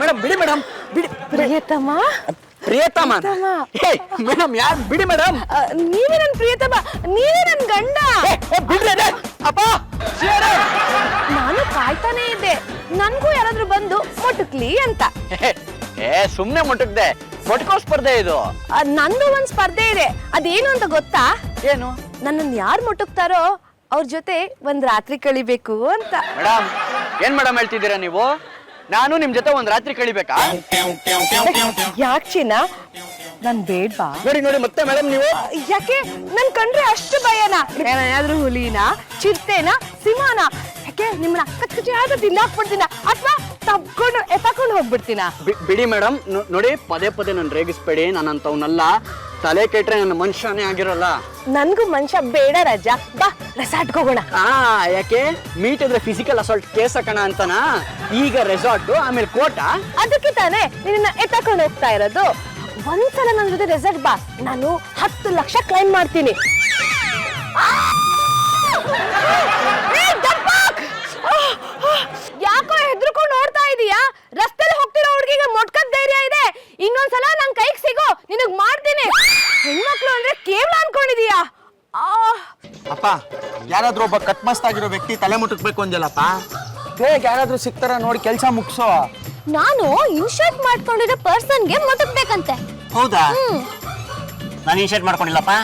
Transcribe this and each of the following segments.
Madam ಬಿಡಿ madam ಬಿಡಿ. ಪ್ರಿಯತಮ ಪ್ರಿಯತಮ madam ಯಾರು ಬಿಡಿ ಮೇಡಮ್. ನೀವೇ ನನ್ ಪ್ರಿಯತಮ, ನೀವೇ ನನ್ ಗಂಡ. ಬಿಡ್ರಿ ಅಪ್ಪ. ನಾನು ಕಾಯ್ತಾನೆ ಇದ್ದೆ ನನ್ಗೂ ಯಾರಾದ್ರೂ ಬಂದು ಮೊಟಕ್ಲಿ ಅಂತ. ಸುಮ್ನೆ ಮುಟಕ್ದೆ, ಮೊಟ್ಕೋ ಸ್ಪರ್ಧೆ ಇದು. ನಂದು ಒಂದ್ ಸ್ಪರ್ಧೆ ಇದೆ, ಅದೇನು ಅಂತ ಗೊತ್ತಾ? ಏನು? ನನ್ನನ್ನು ಯಾರು ಮುಟುಕ್ತಾರೋ ಅವ್ರ ಜೊತೆ ಒಂದ್ ರಾತ್ರಿ ಕಳಿಬೇಕು ಅಂತ. ಮೇಡಮ್ ಏನ್ ಮೇಡಮ್ ಹೇಳ್ತಿದ್ದೀರಾ ನೀವು? ನಾನು ನಿಮ್ ಜೊತೆ ಒಂದ್ ರಾತ್ರಿ ಕಳಿಬೇಕಾ? ಯಾಕೆ ಚಿನ್ನ, ನನ್ ಬೇಡ್ವಾ? ನೋಡಿ ನೋಡಿ ಮತ್ತೆ ಮೇಡಮ್ ನೀವು ಯಾಕೆ ನನ್ ಕಂಡ್ರೆ ಅಷ್ಟು ಭಯನ? ಏನಾದ್ರೂ ಹುಲಿನ, ಚಿರತೆನ, ಸಿಂಹನ? ಯಾಕೆ ನಿಮ್ಮನ್ನ ಕಚ್ಚಿ ಆದ್ರೂ ತಿನ್ನಾಕ್ಬಿಡ್ತೀನ ಅಥವಾ ತಬ್ಕೊಂಡು ಎತ್ತಾಕೊಂಡು ಹೋಗ್ಬಿಡ್ತೀನ? ಬಿಡಿ ಮೇಡಮ್. ನೋಡಿ ಪದೇ ಪದೇ ನನ್ ರೇಗಿಸ್ಬೇಡಿ. ನಾನಂತವ್ನಲ್ಲ. ತಲೆ ಕೆಟ್ರೆ ನನ್ನ ಮನುಷ್ಯನೇ ಆಗಿರಲ್ಲ. ನನ್ಗೂ ಮನುಷ್ಯ ಬೇಡ ರಾಜ. ಬಾ ರೆಸಾರ್ಟ್ ಹೋಗೋಣ. ಯಾಕೆ? ಮೀಟ್ ಇದ್ರೆ ಫಿಸಿಕಲ್ ಅಸಾಲ್ಟ್ ಕೇಸ್ ಹಾಕೋಣ ಅಂತನಾ? ಈಗ ರೆಸಾರ್ಟ್ ಆಮೇಲೆ ಕೋಟ. ಅದಕ್ಕೆ ತಾನೇ ನಿನ್ನ ಎತ್ತಾಕೊಂಡು ಹೋಗ್ತಾ ಇರೋದು. ಒಂದ್ಸಲ ನನ್ನ ಜೊತೆ ರೆಸಾರ್ಟ್ ಬಾ, ನಾನು 10 ಲಕ್ಷ ಕ್ಲೈಮ್ ಮಾಡ್ತೀನಿ. ಯಾಕೋ ಹೆದರ್ಕೊಂಡು ನೋಡ್ತಾ ಇದೀಯಾ? ರಸ್ತೆಲಿ ಹೋಗ್ತಿರೋ ಹುಡುಗಿಗೆ ಮೊಟ್ಕದ್ ಧೈರ್ಯ ಇದೆ. ಇನ್ನೊಂದ್ಸಲ ನನ್ ಕೈಗೆ ಸಿಗೋ, ನಿನಗ್ ಮಾಡ್ತೀನಿ. ಹೆಣ್ಮಕ್ಳು ಅಂದ್ರೆ ಕೇವಲ ಅನ್ಕೊಂಡಿದೀಯಾ? ಅಪ್ಪ, ಯಾರಾದ್ರೂ ಒಬ್ಬ ಕಟ್ಮಸ್ತ್ ಆಗಿರೋ ವ್ಯಕ್ತಿ ತಲೆ ಮುಟ್ಟಬೇಕು ಅಂದಲ್ಲಪ್ಪ. ಬೇಗ ಯಾರಾದ್ರೂ ಸಿಗ್ತಾರ ನೋಡಿ ಕೆಲಸ ಮುಗಿಸೋ. ನಾನು ಇನ್ಶರ್ಟ್ ಮಾಡ್ಕೊಂಡಿರೋ ಪರ್ಸನ್ಗೆ ಮುಟ್ಟಬೇಕಂತೆ. ಹೌದಾ? ನಾನು ಇನ್ಶರ್ಟ್ ಮಾಡ್ಕೊಂಡಿಲ್ಲಪ್ಪ.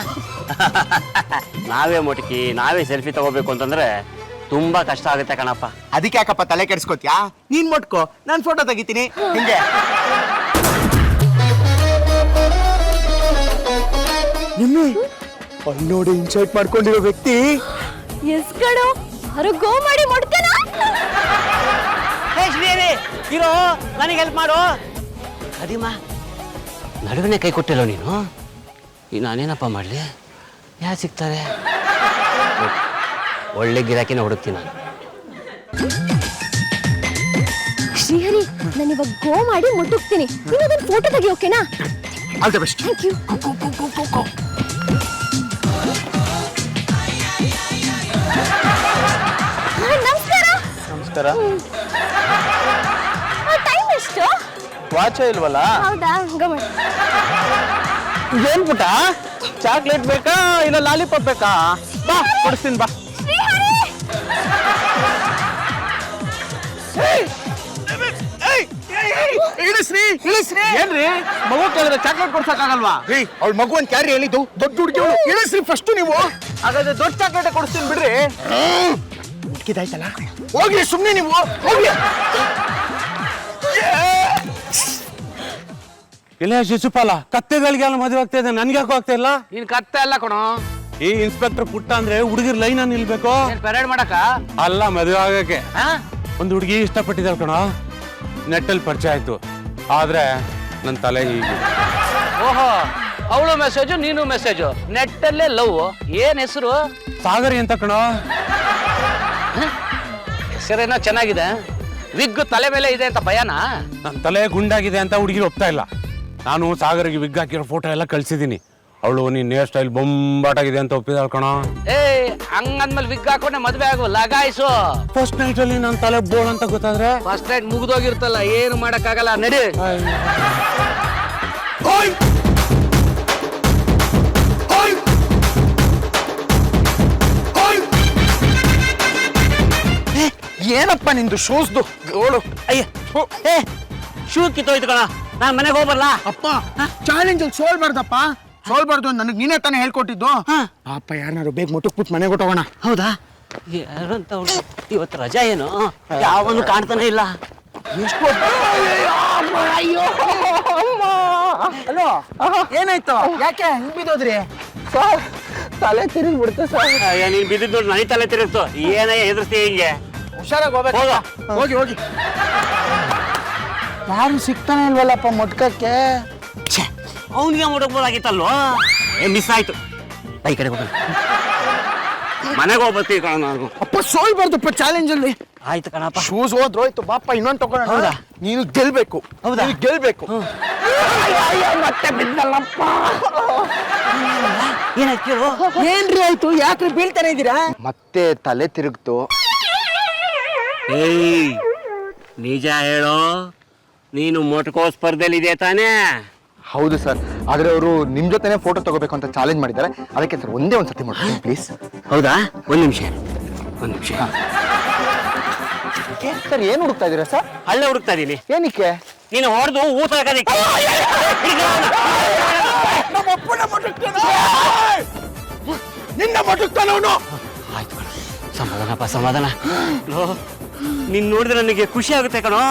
ನಾವೇ ಮುಟುಕಿ ನಾವೇ ಸೆಲ್ಫಿ ತಗೋಬೇಕು ಅಂತಂದ್ರೆ ತುಂಬಾ ಕಷ್ಟ ಆಗುತ್ತೆ ಕಣಪ್ಪ. ಅದಕ್ಕೆ ಯಾಕಪ್ಪ ತಲೆ ಕೆಡಿಸ್ಕೋತ್ಯಾ? ನೀನ್ ಮುಟ್ಕೋ, ನಾನು ಫೋಟೋ ತೆಗಿತೀನಿ. ಹಿಂಗೆ ನಿಮ್ಮಿ ಅಲ್ಲಿ ನೋಡಿ ಇನ್ಶರ್ಟ್ ಮಾಡ್ಕೊಂಡಿರೋ ವ್ಯಕ್ತಿ. ಎಸ್ ಕಣೋ, ಅವರು ಗೋ ಮಾಡಿ ಮುಟ್ಕನ. ಇರೋ ನನಗೆ ಹೆಲ್ಪ್ ಮಾಡು. ಕದಿಮಾ ನಡುವಿನ ಕೈ ಕೊಟ್ಟಿಲ್ಲ ನೀನು. ಈಗ ನಾನೇನಪ್ಪ ಮಾಡಲಿ? ಯಾರು ಸಿಗ್ತಾರೆ? ಒಳ್ಳೆ ಗಿರಾಕಿನ ಹುಡುಕ್ತೀನಿ ನಾನು. ಶ್ರೀಹರಿ, ನಾನು ಇವಾಗ ಗೋ ಮಾಡಿ ಮುಟ್ಟುಕ್ತೀನಿ. ನೀನು ಅದನ್ನ ಫೋಟೋ ತೆಗಿ, ಓಕೆನಾ? All the best. Thank you. ನಮಸ್ಕಾರ. ನಮಸ್ಕಾರ. ಟೈಮ್ ಎಷ್ಟು? ವಾಚ ಇಲ್ವಲ್ಲ? ಹೌದಾ? ಗೋ ಮಾಡಿ. ಏನ್ ಪುಟ್ಟ? ಚಾಕ್ಲೇಟ್ ಬೇಕಾ ಇಲ್ಲ ಲಾಲಿಪಾಪ್ ಬೇಕಾ? ಬಾ ಕೊಡಿಸ್ತೀನಿ ಬಾ. ಇಳಿಸ್ರಿ ಇಳಿಸ್ರಿ. ಏನ್ರಿ ಮಗು ಕೇಳಿದ್ರೆ ಚಾಕ್ಲೇಟ್ ಕೊಡ್ಸಕ್ಕಾಗಲ್ವಾ? ಅವಳ ಮಗು ಅಂತ ಯಾರು ಹೇಳಿದ್ದು? ದೊಡ್ಡ ಹುಡುಗಿ. ಇಳಿಸ್ರಿ ಫಸ್ಟ್ ನೀವು. ಹಾಗಾದ್ರೆ ದೊಡ್ಡ ಚಾಕ್ಲೇಟ್ ಕೊಡಿಸ್ತೀನಿ ಬಿಡ್ರಿ. ಇದಾಯ್ತಲ್ಲ, ಹೋಗಿ ಸುಮ್ಮನೆ ನೀವು ಹೋಗಿ. ಇಲ್ಲ ಶಿಶುಪಾಲ, ಕತ್ತೆಗಳಿಗೆಲ್ಲ ಮದುವೆ ಆಗ್ತಾ ಇದೆ, ನನ್ಗೆ ಯಾಕೋ ಆಗ್ತಾ ಇಲ್ಲ? ನೀನ್ ಕತ್ತೆ ಅಲ್ಲ ಕಣೋ. ಈ ಇನ್ಸ್ಪೆಕ್ಟರ್ ಪುಟ್ಟ ಅಂದ್ರೆ ಹುಡುಗಿರ್ ಲೈನ್ ನಿಲ್ಬೇಕು. ಪೆರೇಡ್ ಮಾಡಕ ಅಲ್ಲ, ಮದುವೆ ಆಗಕ್ಕೆ. ಒಂದು ಹುಡುಗಿ ಇಷ್ಟಪಟ್ಟಿದ್ದಾಳ ಕಣೋ. ನೆಟ್ಟಲ್ಲಿ ಪರಿಚಯ ಆಯ್ತು, ಆದ್ರೆ ನನ್ನ ತಲೆ ಹೀಗೆ. ಓಹೋ, ಅವಳು ಮೆಸೇಜು ನೀನು ಮೆಸೇಜು, ನೆಟ್ಟಲ್ಲೇ ಲವ್. ಏನ್ ಹೆಸರು? ಸಾಗರಿ ಅಂತ ಕಣೋ. ಹೆಸರೇನೋ ಚೆನ್ನಾಗಿದೆ. ವಿಗ್ ತಲೆ ಮೇಲೆ ಇದೆ ಅಂತ ಭಯನಾ? ನನ್ನ ತಲೆ ಗುಂಡಾಗಿದೆ ಅಂತ ಹುಡುಗಿರು ಒಪ್ತಾ ಇಲ್ಲ. ನಾನು ಸಾಗರಿಗೆ ವಿಗ್ ಹಾಕಿರೋ ಫೋಟೋ ಎಲ್ಲ ಕಳ್ಸಿದ್ದೀನಿ. ಅವಳು ನೀನ್ ಹೇರ್ ಸ್ಟೈಲ್ ಬೊಂಬಾಟಾಗಿದೆ ಅಂತ ಒಪ್ಪಿದಾಳ್ ಕಣೋ. ಹಂಗಂದ್ಮೇಲೆ ವಿಗ್ ಹಾಕೊಂಡೆ ಮದ್ವೆ ಆಗು, ಲಗಾಯಿಸು. ಫಸ್ಟ್ ನೈಟ್ ಅಲ್ಲಿ ನನ್ನ ತಲೆ ಬೋಳ್ ಅಂತ ಗೊತ್ತಾದ್ರೆ? ಫಸ್ಟ್ ನೈಟ್ ಮುಗ್ದೋಗಿರ್ತಲ್ಲ, ಏನು ಮಾಡಕ್ಕಾಗಲ್ಲ, ನಡಿ. ಏನಪ್ಪ ನಿಂದು ಶೂಸ್ದು ಗೋಳು? ಅಯ್ಯ, ಶೂ ಕಿತ್ತೋಯ್ತು ಕಣ. ನಾನು ಮನೆಗೆ ಹೋಗ್ಬರ್ಲಾ? ಅಪ್ಪ, ಚಾಲೆಂಜ್ ಅಲ್ಲಿ ಸೋಲ್ಬಾರ್ದಪ್ಪ. ಸೋಲ್ಬಾರ್ದು ನನಗೆ ನೀನೇ ತಾನೇ ಹೇಳ್ಕೊಟ್ಟಿದ್ದು. ಪಾಪ ಯಾರನ್ನಾರು ಬೇಗ ಮುಟ್ಟುಕ್ಬಿಟ್ಟು ಮನೆಗೆ ಹೊಟ್ಟೋಗೋಣ. ಹೌದಾ? ಯಾರಂತ ಇವತ್ತು ರಜಾ ಏನು? ಯಾವನು ಕಾಣ್ತಾನೆ ಇಲ್ಲ. ಎಷ್ಟು? ಹಲೋ, ಏನಾಯ್ತು? ಯಾಕೆ ಹಿಂಗ್ ಬಿದ್ದೋದ್ರಿ? ತಲೆ ತಿರುಗಿ ಬಿಡ್ತು ಸರ್. ನೀನ್ ಬಿದ್ದಿದ್ದು ನೋಡಿ ನನಗೆ ತಲೆ ತಿರುಗ್ತು. ಏನಯ್ಯ ಹೆದರ್ಸ್ತೀಯ ಹಿಂಗೆ? ಹುಷಾರಾಗಿ ಹೋಗ್ಬೇಕು. ಹೋಗಿ ಹೋಗಿ. ಯಾರು ಸಿಗ್ತಾನೆ ಇಲ್ವಲ್ಲಪ್ಪ ಮುಟ್ಕಕ್ಕೆ. ಅವನಿಗೆ ಮುಡಕ್ಬೋದಾಗಿತ್ತಲ್ವ? ಮಿಸ್ ಆಯ್ತು. ಬೈ ಕಡೆ ಹೋಗೋಣ, ಮನೆಗೆ ಹೋಗ್ಬರ್ತೀವಿ ಕಣ. ನಾನು ಅಪ್ಪ ಸೋಲ್ಬಾರ್ದಪ್ಪ ಚಾಲೆಂಜ್ ಅಲ್ಲಿ. ಆಯ್ತು ಕಣಪ್ಪ. ಶೂಸ್ ಹೋದ್ರೋಯ್ತು, ಬಾಪ ಇನ್ನೊಂದು ತಗೋಣ. ಹೌದಾ? ನೀನು ಗೆಲ್ಬೇಕು. ಹೌದಾ? ಗೆಲ್ಬೇಕು. ಮತ್ತೆ ಬಿದ್ದಲ್ಲಪ್ಪ. ಏನಾಯ್ತು? ಏನ್ರಿ ಆಯ್ತು? ಯಾಕ್ರಿ ಬೀಳ್ತಾನೆ ಇದ್ದೀರಾ? ಮತ್ತೆ ತಲೆ ತಿರುಗ್ತು. ಏಯ್, ನಿಜ ಹೇಳೋ, ನೀನು ಮೊಟಕೋ ಸ್ಪರ್ಧೆಯಲ್ಲಿ ಇದೆ ತಾನೇ? ಹೌದು ಸರ್, ಆದ್ರೆ ಅವರು ನಿಮ್ ಜೊತೆನೆ ಫೋಟೋ ತಗೋಬೇಕು ಅಂತ ಚಾಲೆಂಜ್ ಮಾಡಿದ್ದಾರೆ. ಅದಕ್ಕೆ ಸರ್ ಒಂದೇ ಒಂದು ಸತಿ ಮಾಡ್ತೀನಿ ಪ್ಲೀಸ್. ಹೌದಾ? ಒಂದು ನಿಮಿಷ. ಸರ್ ಏನು ಹುಡುಕ್ತಾ ಇದೀರಾ ಸರ್? ಅಲ್ಲೇ ಹುಡುಕ್ತಾ ಇದೀನಿ. ಏನಕ್ಕೆ? ನೀನು ಹೊಡೆದು ಊತ ಹಾಕೋದಕ್ಕೆ. ನಿನ್ನ ಮಟಕ್ತಾನ ಅವನು. ಆಯ್ತು ಕಣ, ಸಮಾಧಾನಪ್ಪ ಸಮಾಧಾನ. ನೀನ್ ನೋಡಿದ್ರೆ ನನಗೆ ಖುಷಿ ಆಗುತ್ತೆ ಕಣೋ.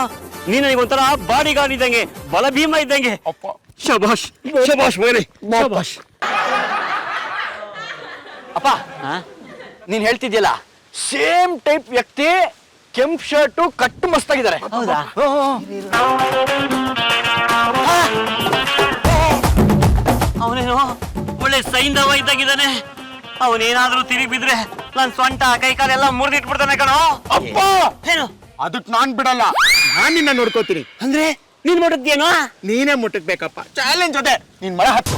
ನೀನು ನನಗೆ ಒಂಥರ ಬಾಡಿ ಗಾರ್ಡ್ ಇದ್ದಂಗೆ, ಬಲ ಭೀಮ ಇದ್ದಂಗೆ. ಶಬಾಷ್ ಶಬಾಷ್ ಮಗನೇ, ಶಬಾಷ್. ಅಪ್ಪ ನೀನ್ ಹೇಳ್ತಿದ್ಯಲ್ಲ, ಸೇಮ್ ಟೈಪ್ ವ್ಯಕ್ತಿ, ಕೆಂಪ್ ಶರ್ಟು, ಕಟ್ಟು ಮಸ್ತಾಗಿದ್ದಾರೆ. ಹೌದಾ? ಅವನೇನೋ ಒಳ್ಳೆ ಸೈಂಧವ ಇದ್ದಾಗಿದ್ದಾನೆ. ಅವನೇನಾದ್ರೂ ತಿರುಗಿ ಬಿದ್ರೆ ನನ್ ಸೊಂಟ ಕೈ ಕಾಲೆಲ್ಲ ಮುರಿದಿಟ್ಬಿಡ್ತಾನೆ ಕಣೋ. ಅಪ್ಪ ಏನು? ಅದಕ್ ನಾನ್ ಬಿಡಲ್ಲ, ನಾನ್ ನಿನ್ನ ನೋಡ್ಕೋತೀನಿ. ಅಂದ್ರೆ ನೀನ್ ಮುಟ್ಟದ್ಯೇನೋ? ನೀನೇ ಮುಟ್ಟಕ್ಬೇಕಪ್ಪ. ಚಾಲೆಂಜ್ ಅದೇ, ನೀನ್ ಮರ ಹತ್ತು.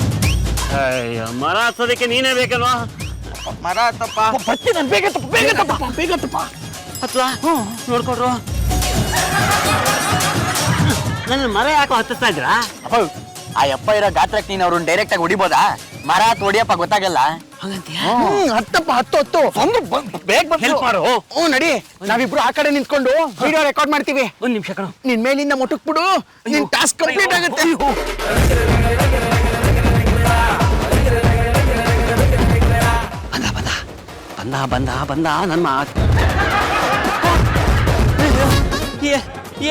ಅಯ್ಯ, ಮರ ಹತ್ತೋದಕ್ಕೆ ನೀನೇ ಬೇಕೇನೋ? ಮರ ಹತ್ತಪ್ಪ. ಬರ್ತೀನಿ ನಾನು. ಬೇಗ ತಪ್ಪ, ಬೇಗ ತಪ್ಪ, ಬೇಗ ತಪ್ಪ. ಹತ್ವಾ? ನೋಡ್ಕೊಡ್ರು. ನನ್ನ ಮರ ಯಾಕೋ ಹತ್ತಿಸ್ತಾ ಇದ್ರಾ? ಆ ಯಪ್ಪ ಇರೋ ಗಾತ್ರಕ್ಕೆ ನೀನ್ ಅವ್ರನ್ನ ಡೈರೆಕ್ಟ್ ಆಗಿ ಹೊಡಿಬೋದಾ? ಮರ ಹತ್ತು ಹೊಡಿಯಪ್ಪ ಗೊತ್ತಾಗಲ್ಲ. ಹತ್ತಪ್ಪ, ಹತ್ತು. ಬೇಗ ಹೆಲ್ಪ್ ಮಾಡು. ನಡಿ, ನಾವಿಬ್ರು ಆ ಕಡೆ ನಿಂತ್ಕೊಂಡು ವಿಡಿಯೋ ರೆಕಾರ್ಡ್ ಮಾಡ್ತೀವಿ. ಒಂದ್ ನಿಮಿಷ ಕಣೋ. ನಿನ್ ಮೇಲಿಂದ ಮುಟ್ಟಕ್ ಬಿಡು, ನಿನ್ ಟಾಸ್ಕ್ ಕಂಪ್ಲೀಟ್ ಆಗುತ್ತೆ. ಬಂದ ನನ್ನ ಮಾತು.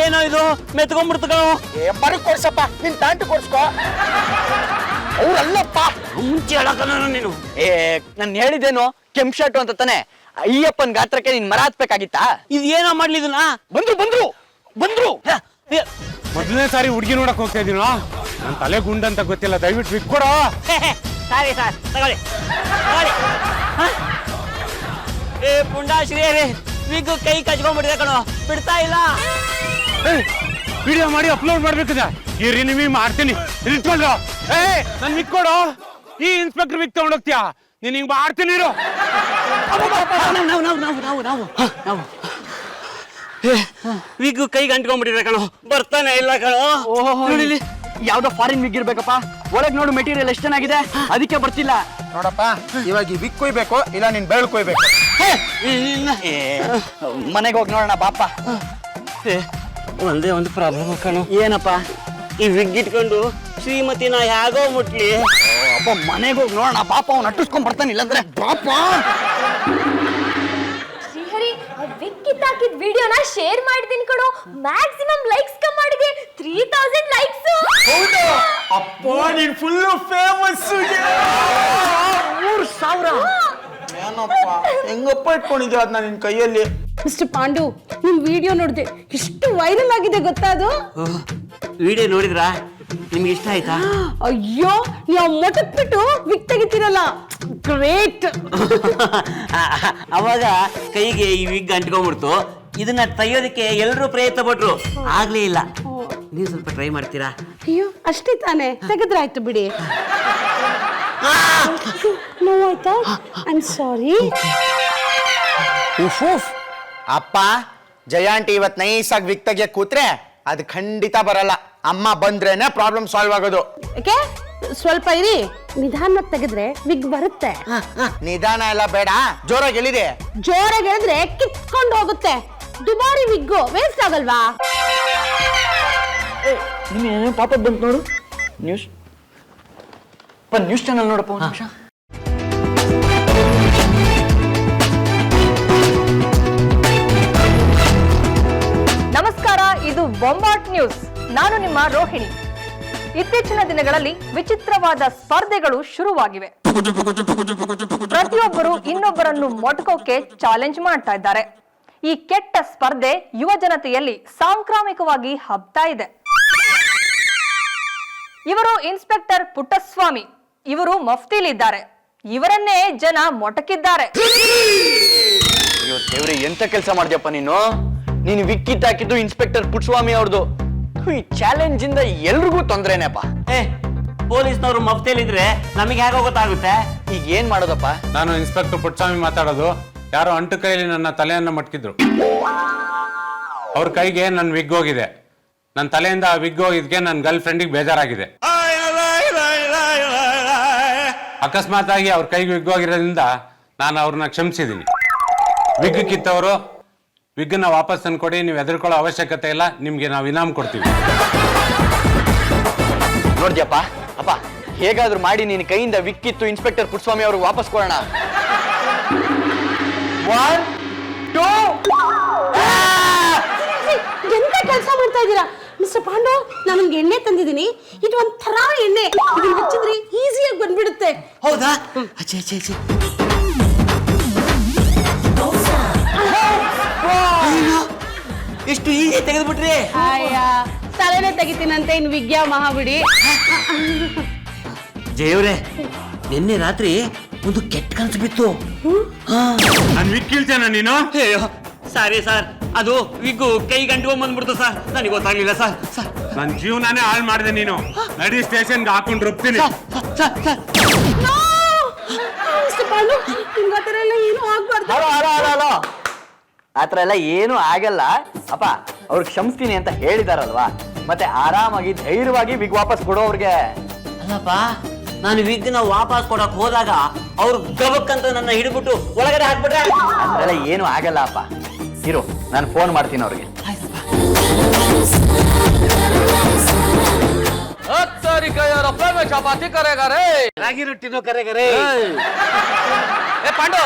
ಏನೋ ಇದು ಮೆತ್ಕೊಂಡ್ಬಿಡ್ತು ಕಣೋ. ಮರಕ್ ಕೊಡ್ಸಪ್ಪ, ನಿನ್ ಪ್ಯಾಂಟ್ ಕೊಡ್ಸ್ಕೋ. ಅವ್ರಲ್ಲಪ್ಪ. ಮುಂಚೆ ಹೇಳಕನ ನೀನು. ನಾನು ಹೇಳಿದ್ದೇನು ಕೆಂಪ್ ಶರ್ಟು ಅಂತ ತಾನೆ. ಅಯ್ಯಪ್ಪನ್ ಗಾತ್ರಕ್ಕೆ ನೀನ್ ಮರ ಹತ್ಬೇಕಾಗಿತ್ತಾ? ಇದು ಏನೋ ಮಾಡ್ಲಿ ಇದನ್ನ. ಬಂದ್ರು ಮೊದಲನೇ ಸಾರಿ ಹುಡುಗಿ ನೋಡಕ್ ಹೋಗ್ತಾ ಇದೀನೋ. ನನ್ನ ತಲೆ ಗುಂಡಂತ ಗೊತ್ತಿಲ್ಲ, ದಯವಿಟ್ಟು ವಿಗ್ ಕೊಡೋ. ಸಾರಿ ಸರ್, ತಗೊಳ್ಳಿ. ಪುಂಡಾಶ್ರೀ ವಿಗ್ ಕೈ ಕಚ್ಕೊಂಡ್ಬಿಟ್ಟಿದೆ ಕಣೋ, ಬಿಡ್ತಾ ಇಲ್ಲ. ವಿಡಿಯೋ ಮಾಡಿ ಅಪ್ಲೋಡ್ ಮಾಡ್ಬೇಕದ. ಈ ರಿನಿಮಿ ಮಾಡ್ತೀನಿ, ನಿಂತ್ಕೊಂಡ್ರು. ನನ್ ವಿಗ್ ಕೊಡೋ. ಈ ಇನ್ಸ್ಪೆಕ್ಟರ್ ವಿಗ್ ತಗೊಂಡೋಗ್ತೀಯಾ? ನೀನ್ ಹಿಂಗ್ ಮಾಡ್ತೀನಿ ಇರು. ನಾವು ವಿಗ್ ಕೈಗೆ ಅಂಟ್ಕೊಂಡ್ಬಿಟ್ಟಿದೆ ಕಣೋ, ಬರ್ತಾನೆ ಇಲ್ಲ ಕಣೋ. ನೋಡಿ, ಯಾವ್ದೋ ಫಾರಿನ್ ವಿಗ್ ಇರ್ಬೇಕಪ್ಪ. ಒಳಗ್ ನೋಡು ಮೆಟೀರಿಯಲ್ ಎಷ್ಟು ಚೆನ್ನಾಗಿದೆ, ಅದಕ್ಕೆ ಬರ್ತಿಲ್ಲ. ನೋಡಪ್ಪ, ಇವಾಗ ಈ ವಿಗ್ ಕೊಯ್ಬೇಕು, ಇಲ್ಲ ನಿನ್ ಬೆರಳು ಕೊಯ್ಬೇಕು. ಮನೆಗೆ ಹೋಗಿ ನೋಡೋಣ ಬಾಪ. ಒಂದೇ ಒಂದು ಪ್ರಾಬ್ಲಮ್ ಕಣೋ. ಏನಪ್ಪ? ಈ ವಿಗ್ ಇಟ್ಕೊಂಡು ಶ್ರೀಮತಿನ ಹೇಗೋ ಮುಟ್ಲಿ. ಅಪ್ಪ ಮನೆಗೆ ಹೋಗಿ ನೋಡೋಣ ಬಾಪ. ಅವ್ನು ಅಟ್ಟಿಸ್ಕೊಂಡ್ ಬರ್ತಾನೆ, ಇಲ್ಲಂದ್ರೆ ಪಾಪ. ಶ್ರೀಹರಿ, ವಿಗ್ ಕಿತ್ತಾಕಿದ ವಿಡಿಯೋನ ಶೇರ್ ಮಾಡಿದೀನಿ ಕಣೋ. ಮ್ಯಾಕ್ಸಿಮಮ್ ಲೈಕ್ಸ್ ಕಮ್ ಮಾಡಿದೆ, 3000 ಲೈಕ್ಸ್. ಹೌದು ಅಪ್ಪ, ನೀನ್ ಫುಲ್ ಫೇಮಸ್. 3000. ಏನಪ್ಪ, ಹೆಂಗಪ್ಪ ಇಟ್ಕೊಂಡಿದ್ದೆ ಅದನ್ನ ನಿನ್ ಕೈಯಲ್ಲಿ? ಮಿಸ್ಟರ್ ಪಾಂಡು, ನಿಮ್ ವಿಡಿಯೋ ನೋಡಿದೆ, ಎಷ್ಟು ವೈರಲ್ ಆಗಿದೆ ಗೊತ್ತಾ ಅದು? ವಿಡಿಯೋ ನೋಡಿದ್ರಾ? ನಿಮ್ಗೆ ಇಷ್ಟ ಆಯ್ತಾ? ಅಯ್ಯೋ, ನೀವು ಮೊಟಕ್ಬಿಟ್ಟು ವಿಗ್ ತೆಗಿತೀರಲ್ಲ, ಗ್ರೇಟ್. ಅವಾಗ ಕೈಗೆ ಈ ವಿಗ್ ಅಂಟ್ಕೊಂಡ್ಬಿಡ್ತು. ಇದನ್ನ ತೆಗಿಯೋದಕ್ಕೆ ಎಲ್ಲರೂ ಪ್ರಯತ್ನ ಪಟ್ರು, ಆಗ್ಲೇ ಇಲ್ಲ. ನೀವು ಸ್ವಲ್ಪ ಟ್ರೈ ಮಾಡ್ತೀರಾ? ಅಯ್ಯೋ, ಅಷ್ಟೇ ತಾನೇ, ತೆಗೆದ್ರಾಯ್ತು ಬಿಡಿ. ನೋವಾಯ್ತಾ? I am sorry. ಅಪ್ಪ, ಜಯಾಂಟಿ ಇವತ್ ನೈಸಾಗಿ ವಿಗ್ ತೆಗಿಯಕ್ ಕೂತ್ರೆ ಅದು ಖಂಡಿತ ಬರಲ್ಲ. ಅಮ್ಮ ಬಂದ್ರೇನೆ ಪ್ರಾಬ್ಲಮ್ ಸಾಲ್ವ್ ಆಗೋದು. ಯಾಕೆ? ಸ್ವಲ್ಪ ಇರಿ, ನಿಧಾನವಾಗಿ ತೆಗೆದ್ರೆ ವಿಗ್ ಬರುತ್ತೆ. ನಿಧಾನ ಎಲ್ಲ ಬೇಡ, ಜೋರಾಗಿ ಎಲ್ಲಿದೆ? ಜೋರಾಗಿ ಹೇಳಿದ್ರೆ ಕಿತ್ಕೊಂಡು ಹೋಗುತ್ತೆ. ದುಬಾರಿ ವಿಗ್ಗು ವೇಸ್ಟ್ ಆಗಲ್ವಾ? ನಿಮ್ಗೆ ಪಾಪ ಬಂತು ನೋಡು. ನ್ಯೂಸ್ ಚಾನಲ್ ನೋಡಪ್ಪ ಒಂದು ನಿಮಿಷ. ನಮಸ್ಕಾರ, ಇದು ಬೊಂಬಾಟ್ ನ್ಯೂಸ್. ನಾನು ನಿಮ್ಮ ರೋಹಿಣಿ. ಇತ್ತೀಚಿನ ದಿನಗಳಲ್ಲಿ ವಿಚಿತ್ರವಾದ ಸ್ಪರ್ಧೆಗಳು ಶುರುವಾಗಿವೆ. ಪ್ರತಿಯೊಬ್ಬರು ಇನ್ನೊಬ್ಬರನ್ನು ಮೊಟಕೋಕೆ ಚಾಲೆಂಜ್ ಮಾಡ್ತಾ ಇದ್ದಾರೆ. ಈ ಕೆಟ್ಟ ಸ್ಪರ್ಧೆ ಯುವ ಜನತೆಯಲ್ಲಿ ಸಾಂಕ್ರಾಮಿಕವಾಗಿ ಹಬ್ತಾ ಇದೆ. ಇವರು ಇನ್ಸ್ಪೆಕ್ಟರ್ ಪುಟ್ಟಸ್ವಾಮಿ. ಇವರು ಮಫ್ತಿಲಿದ್ದಾರೆ. ಇವರನ್ನೇ ಜನ ಮೊಟಕಿದ್ದಾರೆ. ಅಯ್ಯೋ ದೇವ್ರೆ, ಎಂತ ಕೆಲಸ ಮಾಡ್ದ್ಯಪ್ಪ ನೀನು. ನೀನು ವಿಕ್ಕಿ ಹಾಕಿದ್ದು ಇನ್ಸ್ಪೆಕ್ಟರ್ ಪುಟ್ಟಸ್ವಾಮಿ ಅವ್ರದ್ದು. ಈ ಚಾಲೆಂಜ್ ಇಂದ ಎಲ್ರಿಗೂ ತೊಂದ್ರೆನೇಪ್ಪ. ಪೊಲೀಸ್ನವರು ಮಫ್ತಿಯಲ್ಲಿದ್ರೆ ನಮಗೆ ಹೇಗೋ ಗೊತ್ತಾಗುತ್ತೆ. ಈಗ ಏನ್ ಮಾಡೋದಪ್ಪ? ನಾನು ಇನ್ಸ್ಪೆಕ್ಟರ್ ಪುಟ್ಟಸ್ವಾಮಿ ಮಾತಾಡೋದು. ಯಾರೋ ಅಂಟು ಕೈಯಲ್ಲಿ ನನ್ನ ತಲೆಯನ್ನ ಮಟ್ಕಿದ್ರು. ಅವ್ರ ಕೈಗೆ ನನ್ನ ವಿಗ್ ಹೋಗಿದೆ. ನನ್ನ ತಲೆಯಿಂದ ಆ ವಿಗ್ ಹೋಗಿದ್ಕೆ ನನ್ನ ಗರ್ಲ್ ಫ್ರೆಂಡಿಗೆ ಬೇಜಾರಾಗಿದೆ. ಅಕಸ್ಮಾತ್ ಆಗಿ ಅವ್ರ ಕೈಗೆ ವಿಗ್ ಹೋಗಿರೋದ್ರಿಂದ ನಾನು ಅವ್ರನ್ನ ಕ್ಷಮಿಸಿದ್ದೀನಿ. ವಿಗ್ ಕಿತ್ತವರು ವಿಗ್ನ ವಾಪಸ್ ತಂದ್ಕೊಡಿ, ನೀವು ಹೆದರ್ಕೊಳ್ಳೋ ಅವಶ್ಯಕತೆ ಇಲ್ಲ, ನಿಮ್ಗೆ ನಾವು ಇನಾಮ್ ಕೊಡ್ತೀವಿ. ನೋಡ್ದ್ಯಪ್ಪ ಅಪ್ಪ, ಹೇಗಾದ್ರೂ ಮಾಡಿ ನಿನ್ನ ಕೈಯಿಂದ ವಿಕ್ಕಿತ್ತು ಇನ್ಸ್ಪೆಕ್ಟರ್ ಪುಟ್ಸ್ವಾಮಿ ಅವ್ರಿಗೆ ವಾಪಸ್ ಕೊಡೋಣ. 1 2 ಎಂತ ಕೆಲಸ ಮಾಡ್ತಾ ಇದ್ದೀರಾ ಮಿಸ್ಟರ್ ಪಾಂಡು? ನನಗೆ ಎಣ್ಣೆ ತಂದಿದ್ದೀನಿ, ಇದು ಒಂಥರ ಎಣ್ಣೆ, ಇದನ್ನ ಹಚ್ಚಿದ್ರೆ ಈಸಿಯಾಗಿ ಬಂದ್ಬಿಡುತ್ತೆ. ಹೌದಾ? ಅಚ್ಚೆ ಅಚ್ಚೆ ಅಚ್ಚೆ. ಎಷ್ಟು ಈಸಿ ತೆಗೆದ್ಬಿಟ್ರಿ. ಅಯ್ಯ, ತಲೆನೇ ತೆಗಿತೀನಂತೆ ಇನ್ನು ವಿಜ್ಞಾ ಮಹಾಬಿಡಿ. ಜಯವ್ರೆ, ನಿನ್ನೆ ರಾತ್ರಿ ಒಂದು ಕೆಟ್ಟ ಕನಸು ಬಿತ್ತು. ನಾನು ವಿಗ್ ಕೀಳ್ತೇನೆ ನೀನು? ಅಯ್ಯೋ ಸಾರಿ ಸರ್, ಅದು ವಿಗ್ಗು ಕೈ ಗಂಟು ಬಂದ್ಬಿಡ್ತು ಸರ್, ನನಗೆ ಗೊತ್ತಾಗ್ಲಿಲ್ಲ ಸರ್. ನನ್ನ ಜೀವನಾನೇ ಹಾಳು ಮಾಡಿದೆ ನೀನು. ನಡಿ ಸ್ಟೇಷನ್ಗೆ ಹಾಕೊಂಡು ರುಬ್ತೀನಿ. ಮಿಸ್ಟರ್ ಪಾಂಡು, ನಿಮ್ಗೆ ಆ ಥರ ಎಲ್ಲ ಏನೂ ಆಗ್ಬಾರ್ದು. ಹಲೋ ಆತರ ಎಲ್ಲ ಏನು ಆಗಲ್ಲ ಅಪ್ಪ. ಅವ್ರು ಕ್ಷಮಿಸ್ತೀನಿ ಅಂತ ಹೇಳಿದಾರಲ್ವಾ, ಮತ್ತೆ ಆರಾಮಾಗಿ ಧೈರ್ಯವಾಗಿ ವಿಗ್ ವಾಪಸ್ ಕೊಡೋ ಅವ್ರಿಗೆ. ಅಲ್ಲಪ್ಪ, ನಾನು ವಿಗ್ನ ವಾಪಸ್ ಕೊಡಕ್ ಹೋದಾಗ ಅವ್ರು ಗಬಕ್ಕಂತ ನನ್ನ ಹಿಡಿದ್ಬಿಟ್ಟು ಒಳಗಡೆ ಹಾಕ್ಬಿಟ್ರೆ. ಅದ್ರೆಲ್ಲ ಏನು ಆಗಲ್ಲ ಅಪ್ಪ. ಇರು, ನಾನು ಫೋನ್ ಮಾಡ್ತೀನಿ ಅವ್ರಿಗೆ. ರಾಗಿ ರೊಟ್ಟಿನೂ ಕರೆಗರೆ. ಏ ಪಾಂಡು,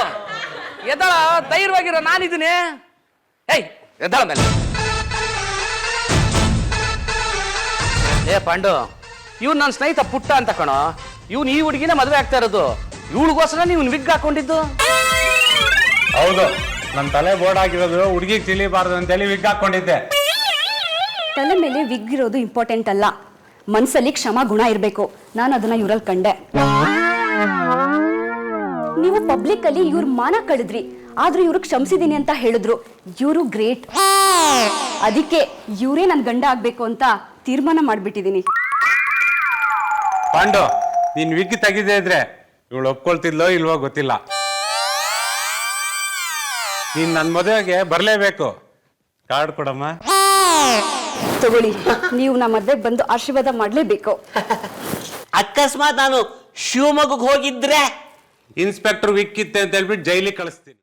ಎದ್ದಾಳ, ಧೈರ್ಯವಾಗಿರೋ ನಾನಿದ್ದೀನಿ. ಏಯ್ ಎದ್ದಾಳ ಮೇಲೆ. ಏ ಪಾಂಡು, ಇವ್ನು ನನ್ನ ಸ್ನೇಹಿತ ಪುಟ್ಟ ಅಂತ ಕಣೋ. ಇವ್ನು ಈ ಹುಡುಗಿನ ಮದುವೆ ಆಗ್ತಾ ಇರೋದು. ಇವಳಿಗೋಸ್ಕರ ನೀವು ವಿಗ್ ಹಾಕೊಂಡಿದ್ದು. ಹೌದು, ನನ್ನ ತಲೆ ಬೋರ್ಡ್ ಆಗಿರೋದು ಹುಡುಗಿಗೆ ತಿಳಿಬಾರ್ದು ಅಂತೇಳಿ ವಿಗ್ ಹಾಕೊಂಡಿದ್ದೆ. ತಲೆ ಮೇಲೆ ವಿಗ್ ಇರೋದು ಇಂಪಾರ್ಟೆಂಟ್ ಅಲ್ಲ, ಮನ್ಸಲ್ಲಿ ಕ್ಷಮಾ ಗುಣ ಇರಬೇಕು. ನಾನು ಅದನ್ನ ಇವ್ರಲ್ಲಿ ಕಂಡೆ. ನೀವು ಪಬ್ಲಿಕ್ ಅಲ್ಲಿ ಇವ್ರ ಮಾನ ಕಳೆದ್ರಿ, ಆದ್ರೂ ಇವ್ರು ಕ್ಷಮಿಸಿದೀನಿ ಅಂತ ಹೇಳಿದ್ರು. ಇವರು ಗ್ರೇಟ್. ಅದಕ್ಕೆ ಇವರೇ ನನ್ ಗಂಡ ಆಗ್ಬೇಕು ಅಂತ ತೀರ್ಮಾನ ಮಾಡ್ಬಿಟ್ಟಿದೀನಿ. ಪಾಂಡು, ನೀನ್ ವಿಗ್ ತೆಗಿದೇ ಇದ್ರೆ ಇವಳು ಒಪ್ಕೊಳ್ತಿದ್ಲೋ ಇಲ್ವೋ ಗೊತ್ತಿಲ್ಲ. ನೀನ್ ನನ್ನ ಮದುವೆಗೆ ಬರ್ಲೇಬೇಕು. ಕಾರ್ಡ್ ಕೊಡಮ್ಮ. ತಗೊಳ್ಳಿ, ನೀವು ನಮ್ಮ ಮದ್ವೆಗೆ ಬಂದು ಆಶೀರ್ವಾದ ಮಾಡ್ಲೇಬೇಕು. ಅಕಸ್ಮಾತ್ ನಾನು ಶಿವಮೊಗ್ಗಕ್ಕೆ ಹೋಗಿದ್ರೆ ಇನ್ಸ್ಪೆಕ್ಟರ್ ವಿಗ್ ಕಿತ್ತೆ ಅಂತ ಹೇಳ್ಬಿಟ್ಟು ಜೈಲಿಗೆ ಕಳಿಸ್ತೀನಿ.